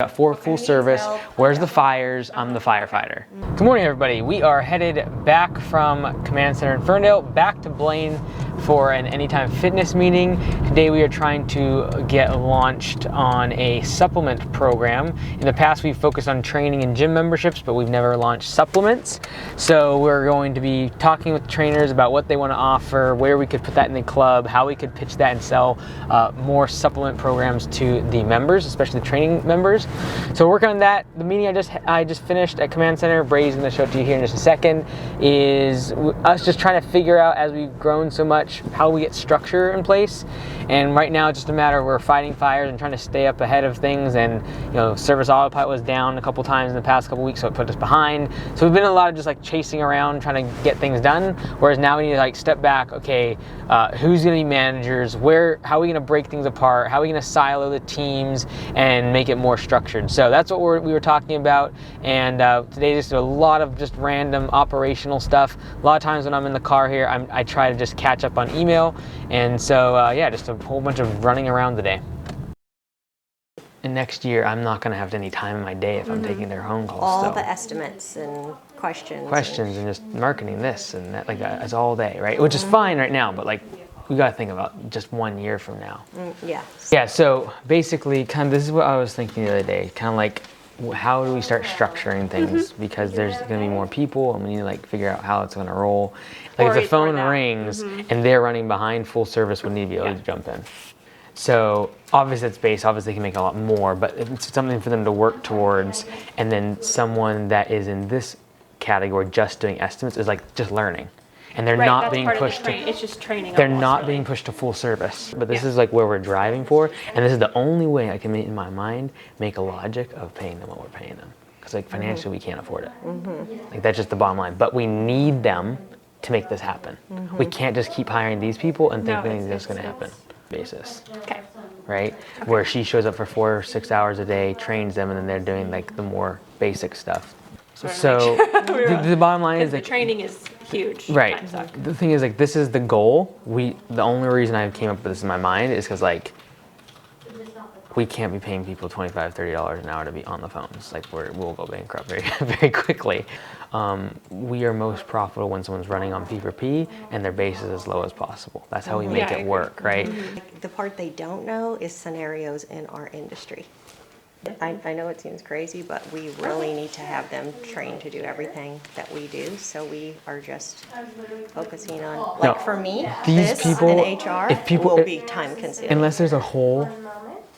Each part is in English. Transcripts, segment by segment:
Got 4 full service. Where's the fires? I'm the firefighter. Good morning, everybody. We are headed back from Command Center in Ferndale back to Blaine for an Anytime Fitness meeting. Today we are trying to get launched on a supplement program. In the past we've focused on training and gym memberships, but we've never launched supplements. So we're going to be talking with trainers about what they want to offer, where we could put that in the club, how we could pitch that and sell more supplement programs to the members, especially the training members. So we're working on that. The meeting I just finished at Command Center, Brady's going to show it to you here in just a second, is us just trying to figure out, as we've grown so much, how we get structure in place. And right now it's just a matter of we're fighting fires and trying to stay up ahead of things. And service autopilot was down a couple times in the past couple weeks, so it put us behind. So we've been a lot of just like chasing around trying to get things done. Whereas now we need to like step back. Okay, who's going to be managers? How are we going to break things apart? How are we going to silo the teams and make it more structured? So that's what we were talking about. And today just a lot of just random operational stuff. A lot of times when I'm in the car here, I try to just catch up on email. And so yeah, just a whole bunch of running around today. And next year, I'm not going to have any time in my day if I'm taking their phone calls. All the estimates and questions. And just marketing this and that, like that, it's all day, right? Which is fine right now, but like we got to think about just 1 year from now. Yeah. Yeah, so basically this is what I was thinking the other day, kind of like how do we start structuring things, because there's going to be more people and we need to like figure out how it's going to roll. Like if the phone rings and they're running behind, full service would need to be able to jump in. So obviously it's base, obviously they can make a lot more, but it's something for them to work towards. And then someone that is in this category just doing estimates is like just learning. And they're not being pushed to, it's just training. They're not being pushed to full service. But this is like where we're driving for. And this is the only way I can, in my mind, make a logic of paying them what we're paying them. Because like financially we can't afford it. Like that's just the bottom line. But we need them to make this happen. We can't just keep hiring these people and think this is going to happen. Basis. Okay. Right? Okay. Where she shows up for 4 or 6 hours a day, trains them, and then they're doing like the more basic stuff. So the bottom line is the like training is huge. Right. The thing is like this is the goal. The only reason I came up with this in my mind is because like we can't be paying people $25, $30 an hour to be on the phones. Like we'll go bankrupt very, very quickly. We are most profitable when someone's running on P for P and their base is as low as possible. That's how we make it work, right? The part they don't know is scenarios in our industry. I know it seems crazy, but we really need to have them trained to do everything that we do. So we are just focusing on, like for me, these people in HR will be time consuming. Unless there's a hole.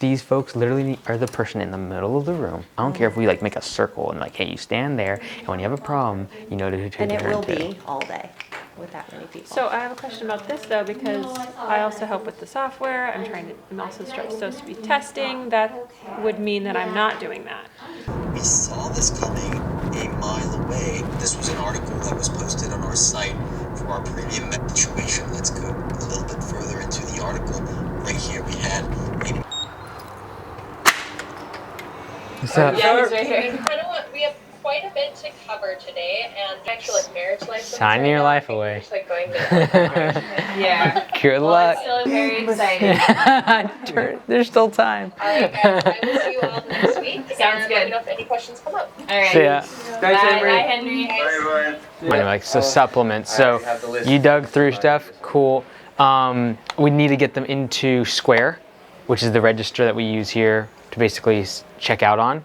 These folks literally are the person in the middle of the room. I don't care if we like make a circle and like, hey, you stand there, and when you have a problem, you know who to turn to. And it will be all day with that many people. So I have a question about this though, because I also help with the software. I'm also supposed to be testing. That would mean that I'm not doing that. We saw this coming a mile away. This was an article that was posted on our site for our premium situation. Let's go a little bit further into the article. Right here we had What's up? Yeah, he's right here. We have quite a bit to cover today, and actually like marriage life. Signing your life away. Just like going to Yeah. Good luck. Still very exciting. There's still time. All right, guys. I will see you all next week. Sounds good. Let me know if any questions come up. All right. See ya. Bye, Henry. Like so supplements. So you dug through stuff. Cool. We need to get them into Square, which is the register that we use here to basically check out on.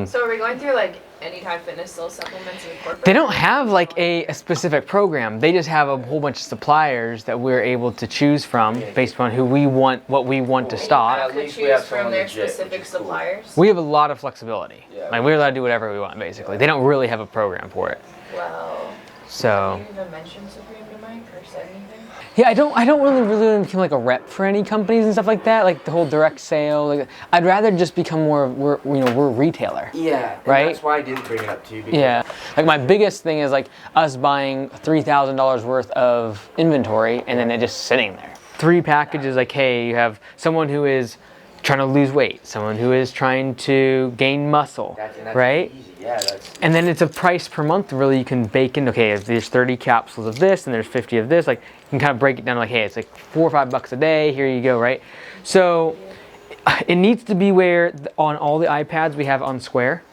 So are we going through like Anytime Fitness still supplements and corporate? They don't have like a specific program. They just have a whole bunch of suppliers that we're able to choose from based on what we want to stock. Could choose from their specific suppliers? We have a lot of flexibility. Like we're allowed to do whatever we want basically. They don't really have a program for it. Well, so. Have you even mentioned Supreme to Mike or said anything? Yeah, I don't really become like a rep for any companies and stuff like that. Like the whole direct sale. Like I'd rather just become more. We're a retailer. Yeah, right. That's why I didn't bring it up to you. Yeah, like my biggest thing is like us buying $3,000 worth of inventory and then it just sitting there. 3 packages. Like, hey, you have someone who is trying to lose weight, someone who is trying to gain muscle, that's right? Easy. Yeah, that's. And then it's a price per month. Really, you can bake in. Okay, if there's 30 capsules of this and there's 50 of this, like you can kind of break it down. Like, hey, it's like $4 or $5 a day. Here you go, right? So It needs to be where on all the iPads we have on Square.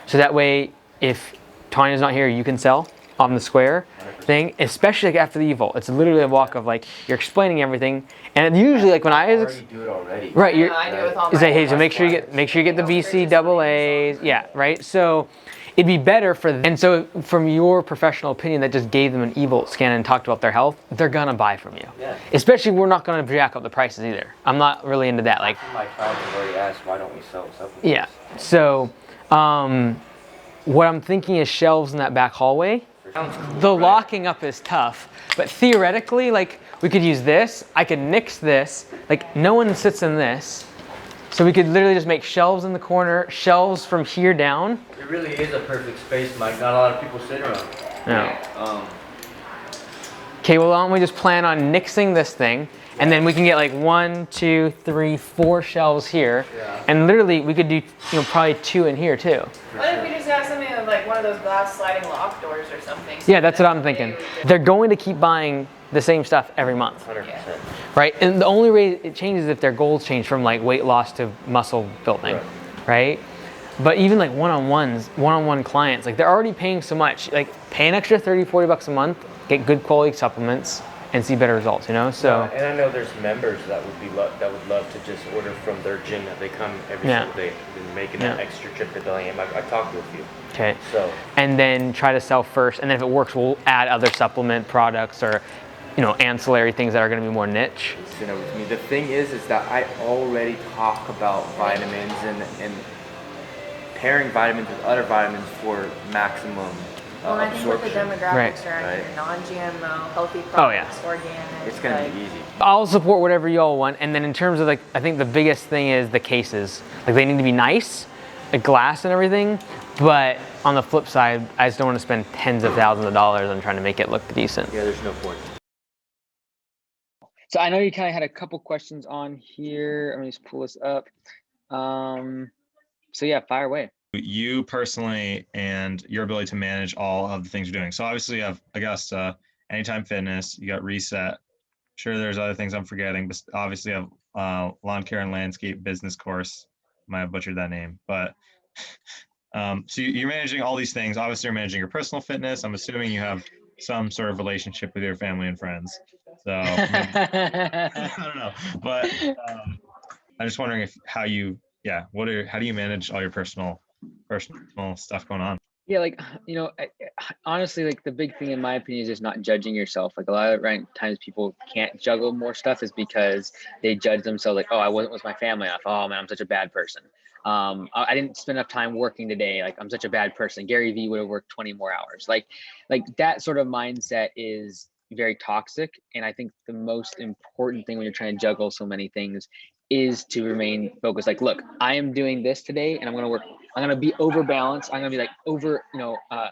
So that way, if Tanya's not here, you can sell on the Square thing, especially like after the Evolt. It's literally a walk of like, you're explaining everything. And usually like when I already do it already. right, Yeah, I do it with all you my say, hey, so my make sure you get the VC double A's. Yeah, right. So it'd be better for them. And so from your professional opinion that just gave them an Evolt scan and talked about their health, they're gonna buy from you. Yeah. Especially we're not gonna jack up the prices either. I'm not really into that. Like, My clients have already asked, why don't we sell supplements? yeah. So what I'm thinking is shelves in that back hallway. The locking up is tough, but theoretically, like we could use this. I could nix this. Like no one sits in this. So we could literally just make shelves in the corner, shelves from here down. It really is a perfect space, Mike. Not a lot of people sit around. No. Okay, well, why don't we just plan on nixing this thing, and then we can get like 1, 2, 3, 4 shelves here, and literally we could do, probably 2 in here too. What if we just have something like one of those glass sliding lock doors or something? Yeah, that's what I'm thinking. They're going to keep buying the same stuff every month, 100%. right? And the only way it changes is if their goals change from like weight loss to muscle building, right? But even like one-on-one clients, like they're already paying so much, like pay an extra 30, 40 bucks a month, get good quality supplements, and see better results, So. And I know there's members that would love to just order from their gym that they come every single day and making that extra trip to Bellingham. I talked to a few. Okay. So. And then try to sell first, and then if it works, we'll add other supplement products or, ancillary things that are going to be more niche. With me. The thing is that I already talk about vitamins and pairing vitamins with other vitamins for maximum Well, I think with the absorption. demographics around Right. here, non-GMO, healthy products, organic. It's gonna be easy. I'll support whatever y'all want. And then in terms of I think the biggest thing is the cases. Like they need to be nice, like glass and everything. But on the flip side, I just don't want to spend tens of thousands of dollars on trying to make it look decent. Yeah, there's no point. So I know you kind of had a couple questions on here. I'm gonna just pull this up. So yeah, fire away. You personally and your ability to manage all of the things you're doing. So obviously you have Augusta, Anytime Fitness, you got Reset. Sure, there's other things I'm forgetting, but obviously you have Lawn Care and Landscape Business Course. Might have butchered that name, but so you're managing all these things. Obviously you're managing your personal fitness. I'm assuming you have some sort of relationship with your family and friends. So I don't know, but I'm just wondering how do you manage all your personal stuff going on? Yeah, honestly, the big thing in my opinion is just not judging yourself. Like a lot of times people can't juggle more stuff is because they judge themselves like, oh, I wasn't with my family enough. Oh man, I'm such a bad person. I didn't spend enough time working today. Like I'm such a bad person. Gary Vee would have worked 20 more hours. Like that sort of mindset is very toxic. And I think the most important thing when you're trying to juggle so many things is to remain focused. Like, look, I am doing this today and I'm going to be overbalanced. I'm going to be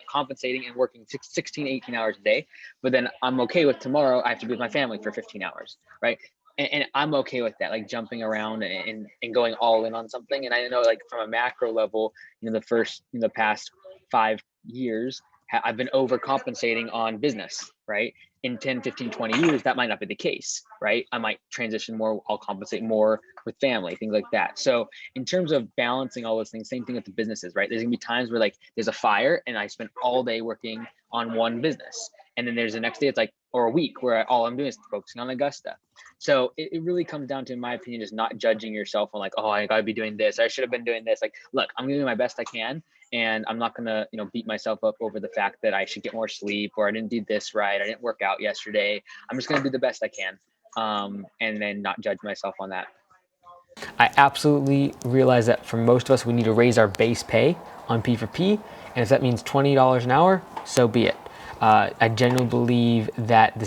compensating and working 16, 18 hours a day. But then I'm okay with tomorrow. I have to be with my family for 15 hours. Right. And I'm okay with that, like jumping around and going all in on something. And I know from a macro level, the past 5 years, I've been overcompensating on business, right? In 10, 15, 20 years, that might not be the case, right? I might transition more, I'll compensate more with family, things like that. So in terms of balancing all those things, same thing with the businesses, right? There's gonna be times where there's a fire and I spend all day working on one business. And then there's the next day, or a week where all I'm doing is focusing on Augusta. So it really comes down to, in my opinion, just not judging yourself on oh, I gotta be doing this. I should have been doing this. Look, I'm gonna do my best I can. And I'm not gonna, beat myself up over the fact that I should get more sleep or I didn't do this right. I didn't work out yesterday. I'm just gonna do the best I can. And then not judge myself on that. I absolutely realize that for most of us, we need to raise our base pay on P4P. And if that means $20 an hour, so be it. I genuinely believe that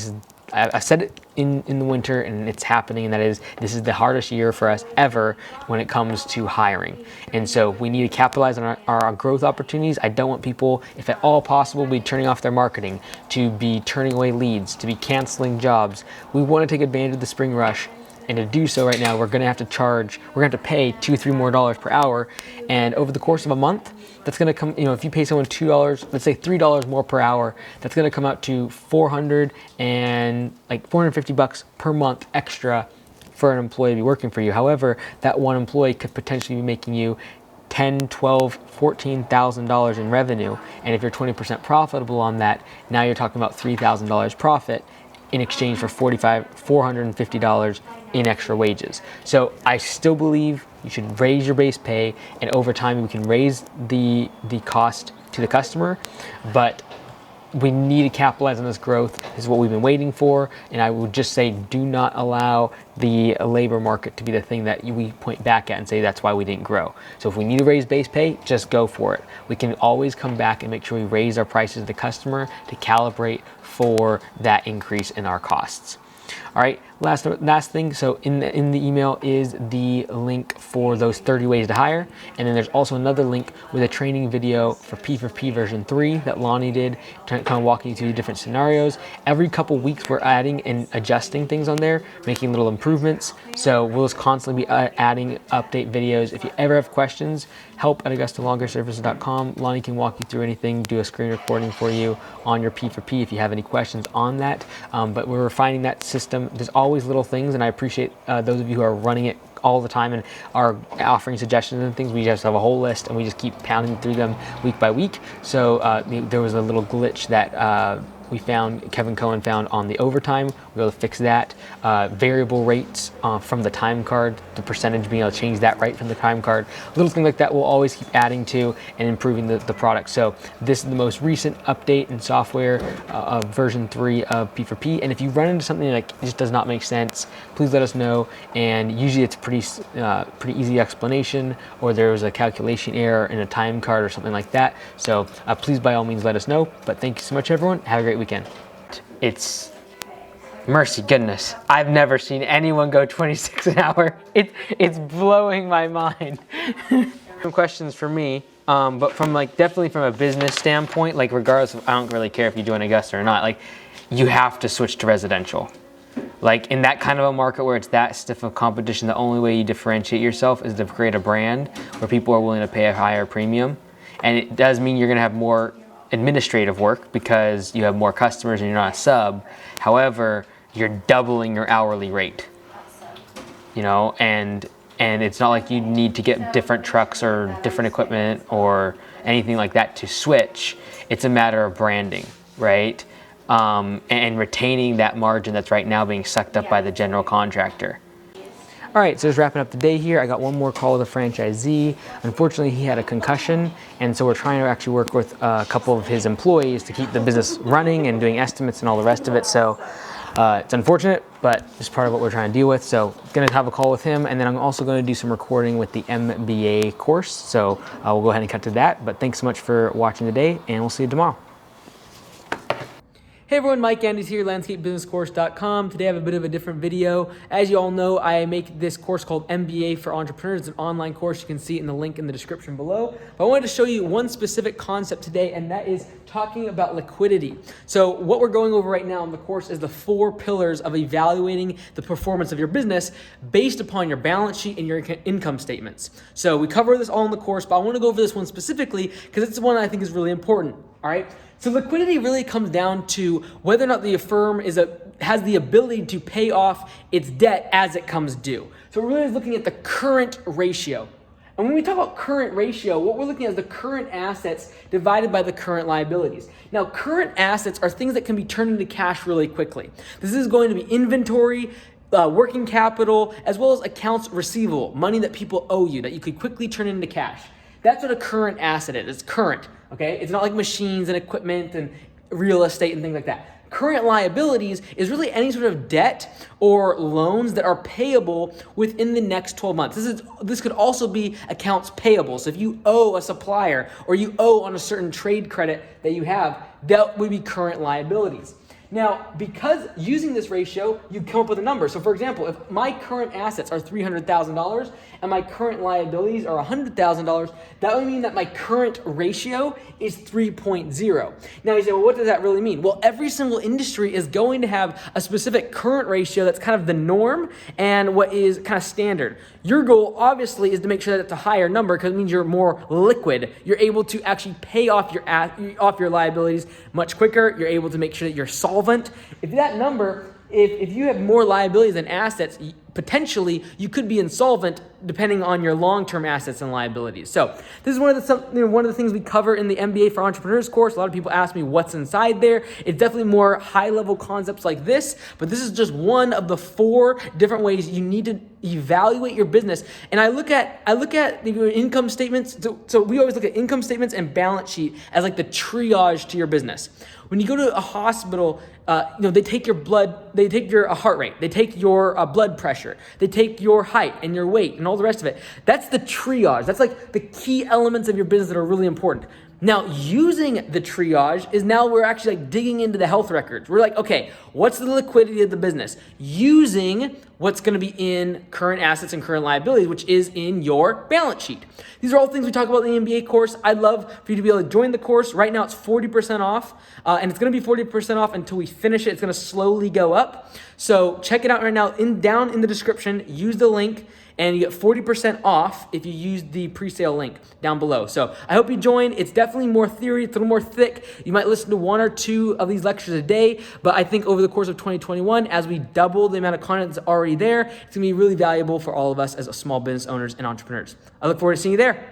I said it in the winter and it's happening, and that is, this is the hardest year for us ever when it comes to hiring. And so we need to capitalize on our growth opportunities. I don't want people, if at all possible, be turning off their marketing, to be turning away leads, to be canceling jobs. We want to take advantage of the spring rush. And to do so right now, we're gonna have to pay $2-3 more per hour. And over the course of a month, that's gonna come, if you pay someone $2, let's say $3 more per hour, that's gonna come out to $450 per month extra for an employee to be working for you. However, that one employee could potentially be making you $10, $12, $14,000 in revenue. And if you're 20% profitable on that, now you're talking about $3,000 profit in exchange for $450 in extra wages. So I still believe you should raise your base pay, and over time we can raise the cost to the customer, but we need to capitalize on this growth. This is what we've been waiting for, and I would just say do not allow the labor market to be the thing that we point back at and say that's why we didn't grow. So if we need to raise base pay, just go for it. We can always come back and make sure we raise our prices to the customer to calibrate for that increase in our costs. All right, last thing, so in the email is the link for those 30 ways to hire, and then there's also another link with a training video for P4P version 3 that Lonnie did, kind of walking you through different scenarios. Every couple weeks we're adding and adjusting things on there, making little improvements, so we'll just constantly be adding update videos. If you ever have questions, help@AugustaLongerServices.com. Lonnie can walk you through anything, do a screen recording for you on your P4P if you have any questions on that, but we're refining that system. There's always little things, and I appreciate those of you who are running it all the time and are offering suggestions and things. We just have a whole list and we just keep pounding through them week by week. So there was a little glitch that we found, Kevin Cohen found on the overtime. We're able to fix that. Variable rates from the time card, the percentage, being able to change that right from the time card. Little things like that we'll always keep adding to and improving the product. So this is the most recent update in software of version 3 of P4P. And if you run into something like it just does not make sense, please let us know. And usually it's pretty easy explanation, or there was a calculation error in a time card or something like that. So please by all means let us know. But thank you so much, everyone. Have a great weekend. It's mercy goodness. I've never seen anyone go 26 an hour. It's blowing my mind. Some questions for me, but from definitely from a business standpoint, regardless of, I don't really care if you join Augusta or not, you have to switch to residential. In that kind of a market where it's that stiff of competition, the only way you differentiate yourself is to create a brand where people are willing to pay a higher premium. And it does mean you're gonna have more administrative work because you have more customers and you're not a sub. However, you're doubling your hourly rate, and it's not like you need to get different trucks or different equipment or anything like that to switch. It's a matter of branding, right? And retaining that margin that's right now being sucked up by the general contractor. All right, so just wrapping up the day here. I got one more call with a franchisee. Unfortunately, he had a concussion, and so we're trying to actually work with a couple of his employees to keep the business running and doing estimates and all the rest of it. So it's unfortunate, but it's part of what we're trying to deal with. So gonna have a call with him, and then I'm also gonna do some recording with the MBA course. So we'll go ahead and cut to that. But thanks so much for watching today, and we'll see you tomorrow. Hey everyone, Mike Andes here, landscapebusinesscourse.com. Today I have a bit of a different video. As you all know, I make this course called MBA for Entrepreneurs. It's an online course. You can see it in the link in the description below. But I wanted to show you one specific concept today, and that is talking about liquidity. So what we're going over right now in the course is the 4 pillars of evaluating the performance of your business based upon your balance sheet and your income statements. So we cover this all in the course, but I want to go over this one specifically because it's the one I think is really important. All right. So liquidity really comes down to whether or not the firm has the ability to pay off its debt as it comes due. So we're really looking at the current ratio. And when we talk about current ratio, what we're looking at is the current assets divided by the current liabilities. Now, current assets are things that can be turned into cash really quickly. This is going to be inventory, working capital, as well as accounts receivable, money that people owe you that you could quickly turn into cash. That's what a current asset is. It's current, okay? It's not like machines and equipment and real estate and things like that. Current liabilities is really any sort of debt or loans that are payable within the next 12 months. This could also be accounts payable. So if you owe a supplier or you owe on a certain trade credit that you have, that would be current liabilities. Now, because using this ratio, you come up with a number. So for example, if my current assets are $300,000 and my current liabilities are $100,000, that would mean that my current ratio is 3.0. Now you say, well, what does that really mean? Well, every single industry is going to have a specific current ratio that's kind of the norm and what is kind of standard. Your goal, obviously, is to make sure that it's a higher number because it means you're more liquid. You're able to actually pay off your liabilities much quicker. You're able to make sure that you're solvent. If that number, if you have more liabilities than assets, potentially you could be insolvent depending on your long-term assets and liabilities. So this is one of the things we cover in the MBA for Entrepreneurs course. A lot of people ask me what's inside there. It's definitely more high-level concepts like this, but this is just one of the 4 different ways you need to evaluate your business. And I look at your income statements. So we always look at income statements and balance sheet as like the triage to your business. When you go to a hospital, they take your blood, they take your heart rate, they take your blood pressure, they take your height and your weight and all the rest of it. That's the triage. That's like the key elements of your business that are really important. Now, using the triage is now we're actually like digging into the health records. We're like, okay, what's the liquidity of the business? Using what's going to be in current assets and current liabilities, which is in your balance sheet. These are all things we talk about in the MBA course. I'd love for you to be able to join the course. Right now, it's 40% off, and it's going to be 40% off until we finish it. It's going to slowly go up. So check it out right now. Down in the description, use the link, and you get 40% off if you use the pre-sale link down below. So I hope you join. It's definitely more theory. It's a little more thick. You might listen to 1 or 2 of these lectures a day, but I think over the course of 2021, as we double the amount of content that's already there, it's gonna be really valuable for all of us as small business owners and entrepreneurs. I look forward to seeing you there.